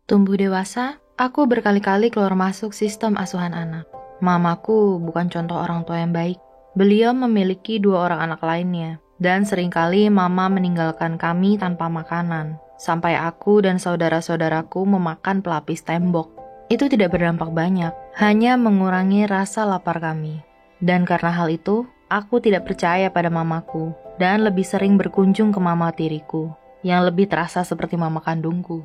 Tumbuh dewasa, aku berkali-kali keluar masuk sistem asuhan anak. Mamaku bukan contoh orang tua yang baik. Beliau memiliki 2 orang anak lainnya, dan seringkali mama meninggalkan kami tanpa makanan, sampai aku dan saudara-saudaraku memakan pelapis tembok. Itu tidak berdampak banyak, hanya mengurangi rasa lapar kami. Dan karena hal itu, aku tidak percaya pada mamaku, dan lebih sering berkunjung ke mama tiriku, yang lebih terasa seperti mama kandungku.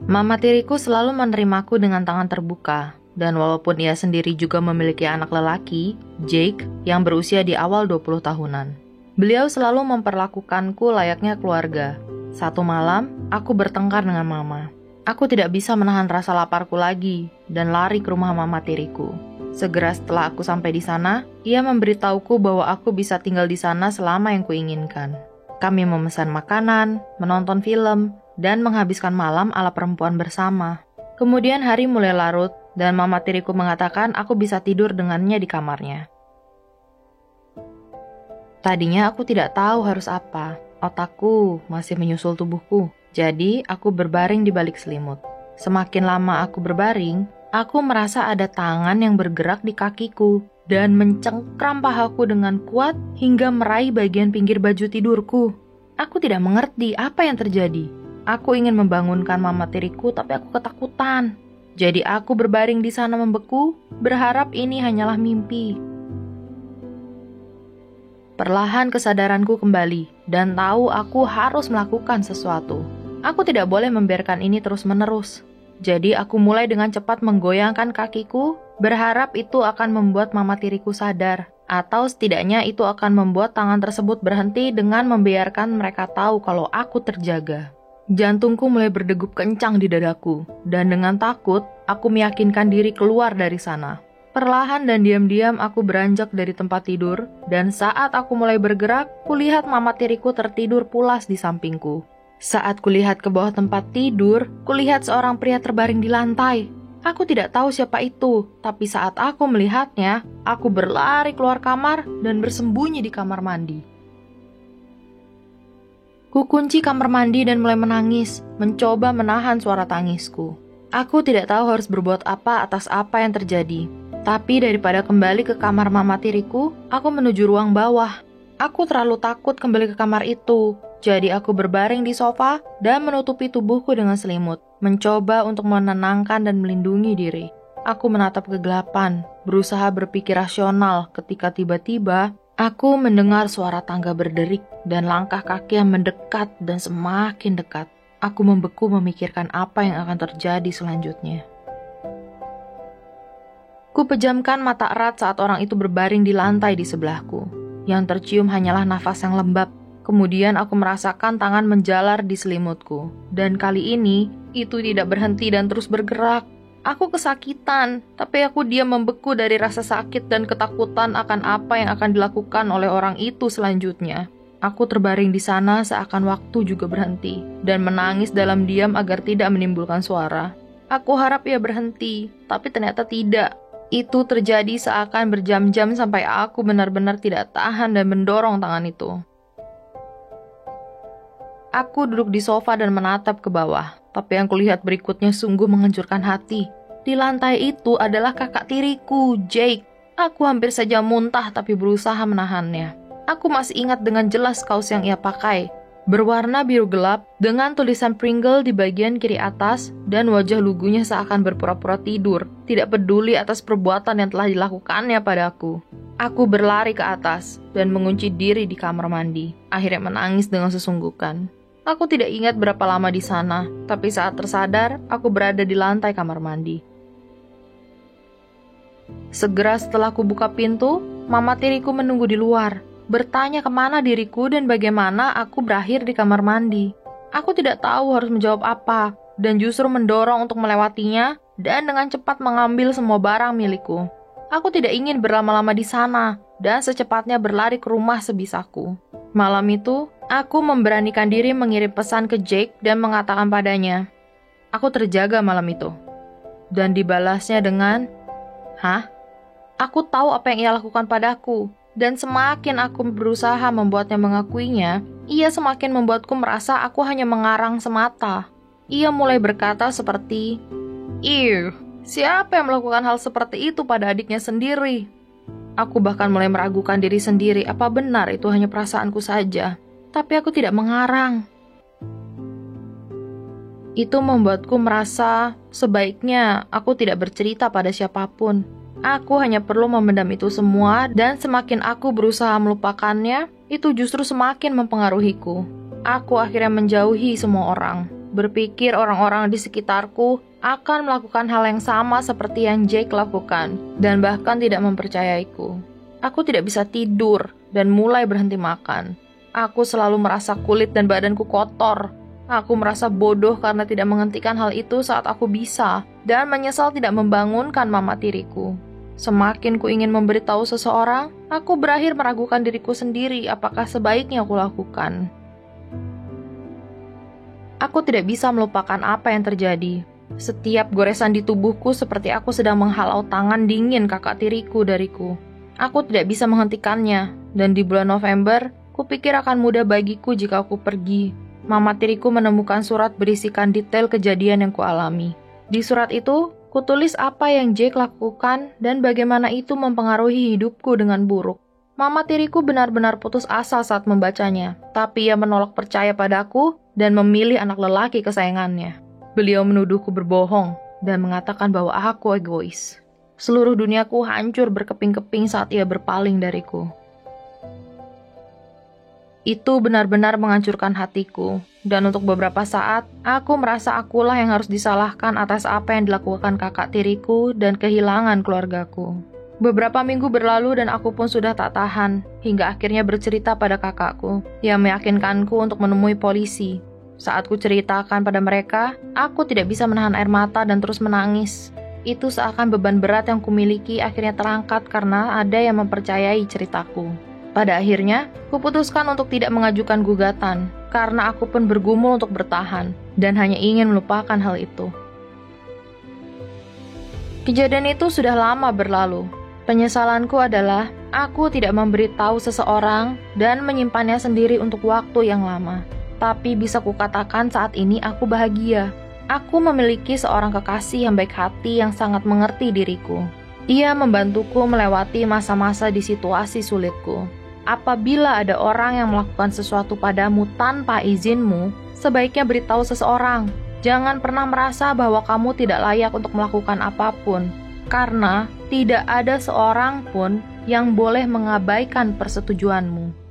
Mama tiriku selalu menerimaku dengan tangan terbuka, dan walaupun ia sendiri juga memiliki anak lelaki, Jake, yang berusia di awal 20 tahunan. Beliau selalu memperlakukanku layaknya keluarga. Satu malam, aku bertengkar dengan mama. Aku tidak bisa menahan rasa laparku lagi, dan lari ke rumah mama tiriku. Segera setelah aku sampai di sana, ia memberitahuku bahwa aku bisa tinggal di sana selama yang kuinginkan. Kami memesan makanan, menonton film, dan menghabiskan malam ala perempuan bersama. Kemudian hari mulai larut, dan mama tiriku mengatakan aku bisa tidur dengannya di kamarnya. Tadinya aku tidak tahu harus apa. Otakku masih menyusul tubuhku, jadi aku berbaring di balik selimut. Semakin lama aku berbaring, aku merasa ada tangan yang bergerak di kakiku dan mencengkram pahaku dengan kuat hingga meraih bagian pinggir baju tidurku. Aku tidak mengerti apa yang terjadi. Aku ingin membangunkan mama tiriku, tapi aku ketakutan. Jadi aku berbaring di sana membeku, berharap ini hanyalah mimpi. Perlahan kesadaranku kembali, dan tahu aku harus melakukan sesuatu. Aku tidak boleh membiarkan ini terus-menerus. Jadi aku mulai dengan cepat menggoyangkan kakiku, berharap itu akan membuat mama tiriku sadar. Atau setidaknya itu akan membuat tangan tersebut berhenti dengan membiarkan mereka tahu kalau aku terjaga. Jantungku mulai berdegup kencang di dadaku, dan dengan takut, aku meyakinkan diri keluar dari sana. Perlahan dan diam-diam aku beranjak dari tempat tidur, dan saat aku mulai bergerak, kulihat mama tiriku tertidur pulas di sampingku. Saat kulihat ke bawah tempat tidur, kulihat seorang pria terbaring di lantai. Aku tidak tahu siapa itu, tapi saat aku melihatnya, aku berlari keluar kamar dan bersembunyi di kamar mandi. Kukunci kamar mandi dan mulai menangis, mencoba menahan suara tangisku. Aku tidak tahu harus berbuat apa atas apa yang terjadi. Tapi daripada kembali ke kamar mama tiriku, aku menuju ruang bawah. Aku terlalu takut kembali ke kamar itu, jadi aku berbaring di sofa dan menutupi tubuhku dengan selimut, mencoba untuk menenangkan dan melindungi diri. Aku menatap kegelapan, berusaha berpikir rasional ketika tiba-tiba aku mendengar suara tangga berderik dan langkah kaki yang mendekat dan semakin dekat. Aku membeku memikirkan apa yang akan terjadi selanjutnya. Ku pejamkan mata erat saat orang itu berbaring di lantai di sebelahku. Yang tercium hanyalah nafas yang lembab. Kemudian aku merasakan tangan menjalar di selimutku. Dan kali ini, itu tidak berhenti dan terus bergerak. Aku kesakitan, tapi aku diam membeku dari rasa sakit dan ketakutan akan apa yang akan dilakukan oleh orang itu selanjutnya. Aku terbaring di sana seakan waktu juga berhenti, dan menangis dalam diam agar tidak menimbulkan suara. Aku harap ia berhenti, tapi ternyata tidak. Itu terjadi seakan berjam-jam sampai aku benar-benar tidak tahan dan mendorong tangan itu. Aku duduk di sofa dan menatap ke bawah, tapi yang kulihat berikutnya sungguh menghancurkan hati. Di lantai itu adalah kakak tiriku, Jake. Aku hampir saja muntah tapi berusaha menahannya. Aku masih ingat dengan jelas kaos yang ia pakai, berwarna biru gelap dengan tulisan Pringle di bagian kiri atas dan wajah lugunya seakan berpura-pura tidur, tidak peduli atas perbuatan yang telah dilakukannya padaku. Aku berlari ke atas dan mengunci diri di kamar mandi, akhirnya menangis dengan sesunggukan. Aku tidak ingat berapa lama di sana, tapi saat tersadar, aku berada di lantai kamar mandi. Segera setelah aku buka pintu, mama tiriku menunggu di luar, bertanya kemana diriku dan bagaimana aku berakhir di kamar mandi. Aku tidak tahu harus menjawab apa, dan justru mendorong untuk melewatinya dan dengan cepat mengambil semua barang milikku. Aku tidak ingin berlama-lama di sana, dan secepatnya berlari ke rumah sebisaku. Malam itu, aku memberanikan diri mengirim pesan ke Jake dan mengatakan padanya, "Aku terjaga malam itu." Dan dibalasnya dengan, "Hah?" Aku tahu apa yang ia lakukan padaku, dan semakin aku berusaha membuatnya mengakuinya, ia semakin membuatku merasa aku hanya mengarang semata. Ia mulai berkata seperti, "Ih, siapa yang melakukan hal seperti itu pada adiknya sendiri?" Aku bahkan mulai meragukan diri sendiri apa benar itu hanya perasaanku saja. Tapi aku tidak mengarang. Itu membuatku merasa sebaiknya aku tidak bercerita pada siapapun. Aku hanya perlu memendam itu semua, dan semakin aku berusaha melupakannya, itu justru semakin mempengaruhiku. Aku akhirnya menjauhi semua orang, berpikir orang-orang di sekitarku akan melakukan hal yang sama seperti yang Jake lakukan, dan bahkan tidak mempercayaiku. Aku tidak bisa tidur dan mulai berhenti makan. Aku selalu merasa kulit dan badanku kotor. Aku merasa bodoh karena tidak menghentikan hal itu saat aku bisa, dan menyesal tidak membangunkan mama tiriku. Semakin ku ingin memberitahu seseorang, aku berakhir meragukan diriku sendiri apakah sebaiknya aku lakukan. Aku tidak bisa melupakan apa yang terjadi. Setiap goresan di tubuhku seperti aku sedang menghalau tangan dingin kakak tiriku dariku. Aku tidak bisa menghentikannya, dan di bulan November, kupikir akan mudah bagiku jika aku pergi. Mama tiriku menemukan surat berisikan detail kejadian yang kualami. Di surat itu, kutulis apa yang Jake lakukan dan bagaimana itu mempengaruhi hidupku dengan buruk. Mama tiriku benar-benar putus asa saat membacanya, tapi ia menolak percaya padaku dan memilih anak lelaki kesayangannya. Beliau menuduhku berbohong dan mengatakan bahwa aku egois. Seluruh duniaku hancur berkeping-keping saat ia berpaling dariku. Itu benar-benar menghancurkan hatiku, dan untuk beberapa saat, aku merasa akulah yang harus disalahkan atas apa yang dilakukan kakak tiriku dan kehilangan keluargaku. Beberapa minggu berlalu dan aku pun sudah tak tahan, hingga akhirnya bercerita pada kakakku, yang meyakinkanku untuk menemui polisi. Saat ku ceritakan pada mereka, aku tidak bisa menahan air mata dan terus menangis. Itu seakan beban berat yang kumiliki akhirnya terangkat karena ada yang mempercayai ceritaku. Pada akhirnya, kuputuskan untuk tidak mengajukan gugatan, karena aku pun bergumul untuk bertahan, dan hanya ingin melupakan hal itu. Kejadian itu sudah lama berlalu. Penyesalanku adalah, aku tidak memberitahu seseorang dan menyimpannya sendiri untuk waktu yang lama. Tapi bisa kukatakan saat ini aku bahagia. Aku memiliki seorang kekasih yang baik hati yang sangat mengerti diriku. Ia membantuku melewati masa-masa di situasi sulitku. Apabila ada orang yang melakukan sesuatu padamu tanpa izinmu, sebaiknya beritahu seseorang. Jangan pernah merasa bahwa kamu tidak layak untuk melakukan apapun, karena tidak ada seorang pun yang boleh mengabaikan persetujuanmu.